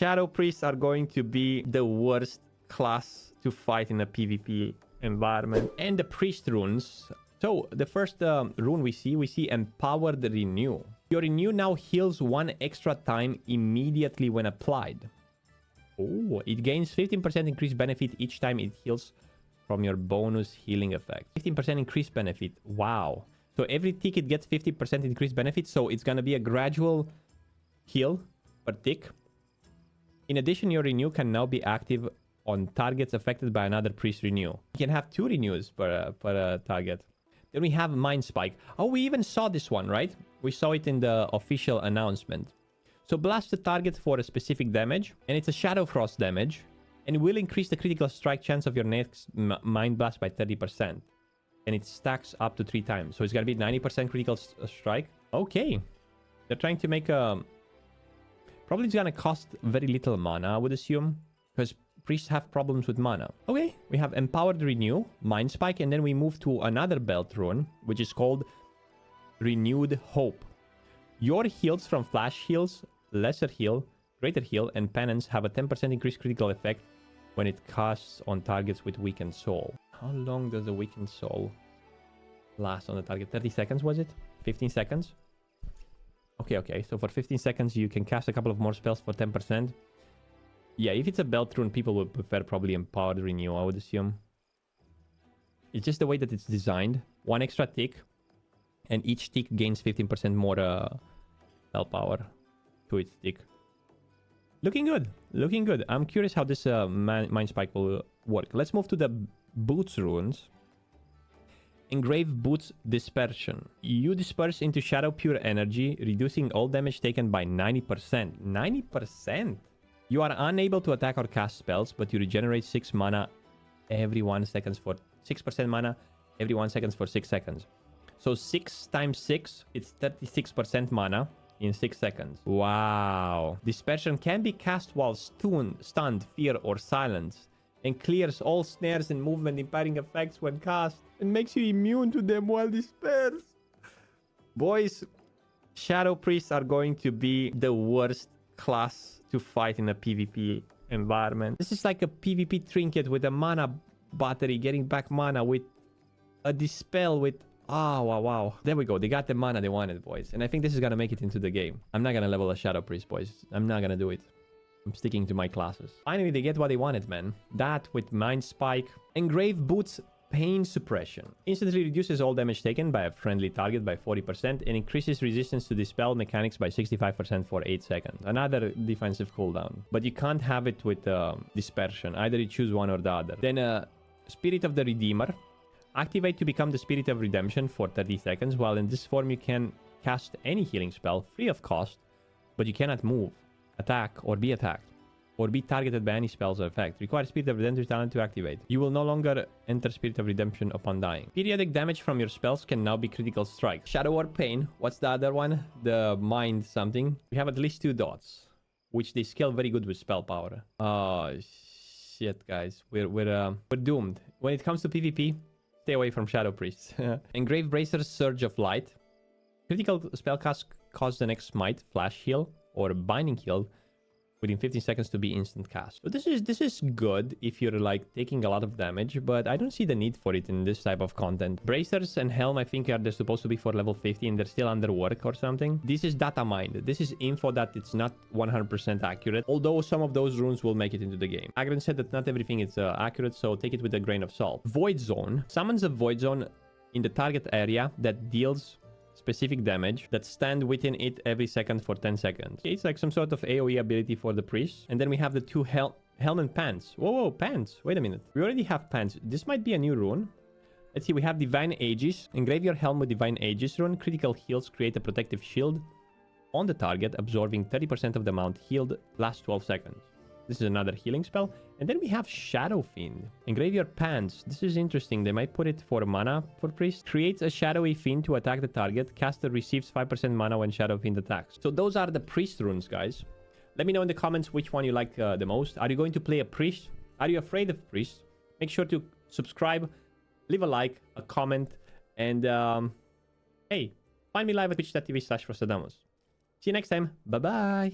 Shadow Priests are going to be the worst class to fight in a PvP environment. And the Priest runes. So the first rune we see Empowered Renew. Your Renew now heals 1 extra time immediately when applied. Oh, it gains 15% increased benefit each time it heals from your bonus healing effect. 15% increased benefit. Wow. So every tick it gets 50% increased benefit. So it's going to be a gradual heal per tick. In addition, your Renew can now be active on targets affected by another Priest Renew. You can have 2 renews per target. Then we have Mind Spike. Oh, we even saw this one, right? We saw it in the official announcement. So blast the target for a specific damage, and it's a Shadow Frost damage, and it will increase the critical strike chance of your next Mind Blast by 30%. And it stacks up to 3 times. So it's going to be 90% critical strike. Okay. They're trying to make a... Probably it's going to cost very little mana, I would assume. Because priests have problems with mana. Okay, we have Empowered Renew, Mind Spike, and then we move to another belt rune, which is called Renewed Hope. Your heals from Flash Heals, Lesser Heal, Greater Heal, and Penance have a 10% increased critical effect when it casts on targets with Weakened Soul. How long does the Weakened Soul last on the target? 30 seconds, was it? 15 seconds? Okay. So for 15 seconds, you can cast a couple of more spells for 10%. Yeah, if it's a belt rune, people would prefer probably Empowered Renew, I would assume. It's just the way that it's designed. 1 extra tick, and each tick gains 15% more spell power to its tick. Looking good. Looking good. I'm curious how this Mind Spike will work. Let's move to the Boots runes. Engrave Boots Dispersion. You disperse into Shadow Pure Energy, reducing all damage taken by 90%. 90%? You are unable to attack or cast spells, but you regenerate 6 mana every 1 second for 6% mana every 1 second for 6 seconds. So 6 times 6, it's 36% mana in 6 seconds. Wow. Dispersion can be cast while stunned, fear, or silenced, and clears all snares and movement impairing effects when cast, and makes you immune to them while dispersed. Boys, Shadow Priests are going to be the worst class to fight in a PvP environment. This is like a PvP trinket with a mana battery, getting back mana with a dispel with... Oh, wow. There we go. They got the mana they wanted, boys. And I think this is going to make it into the game. I'm not going to level a Shadow Priest, boys. I'm not going to do it. I'm sticking to my classes. Finally, they get what they wanted, man. That with Mind Spike. Engrave Boots Pain Suppression. Instantly reduces all damage taken by a friendly target by 40% and increases resistance to dispel mechanics by 65% for 8 seconds. Another defensive cooldown. But you can't have it with Dispersion. Either you choose one or the other. Then Spirit of the Redeemer. Activate to become the Spirit of Redemption for 30 seconds. While in this form, you can cast any healing spell free of cost, but you cannot move, attack, or be attacked, or be targeted by any spells or effect. Requires Spirit of Redemption talent to activate. You will no longer enter Spirit of Redemption upon dying. Periodic damage from your spells can now be critical strike. Shadow or Pain. What's the other one? The Mind something. We have at least 2 dots, which they scale very good with spell power. Oh, shit, guys. We're doomed. When it comes to PvP, stay away from Shadow Priests. Engrave Bracer's Surge of Light. Critical spellcast cause the next Smite, Flash Heal, or Binding Heal within 15 seconds to be instant cast. So this is good if you're like taking a lot of damage, but I don't see the need for it in this type of content. Bracers and Helm, I think they're supposed to be for level 50 and they're still under work or something. This is Datamined. This is info that it's not 100% accurate, although some of those runes will make it into the game. Agron said that not everything is accurate, so take it with a grain of salt. Void Zone. Summons a Void Zone in the target area that deals specific damage that stand within it every second for 10 seconds. It's like some sort of AoE ability for the priest. And then we have the 2 Helm and Pants. Whoa, Pants. Wait a minute. We already have Pants. This might be a new rune. Let's see. We have Divine Aegis. Engrave your helm with Divine Aegis rune. Critical heals create a protective shield on the target, absorbing 30% of the amount healed last 12 seconds. This is another healing spell. And then we have Shadow Fiend. Engrave your Pants. This is interesting. They might put it for mana for priest. Creates a shadowy fiend to attack the target. Caster receives 5% mana when Shadow Fiend attacks. So those are the priest runes, guys. Let me know in the comments which one you like the most. Are you going to play a priest? Are you afraid of priests? Make sure to subscribe, leave a like, a comment, and hey, find me live at twitch.tv/frostadamus. See you next time. Bye-bye.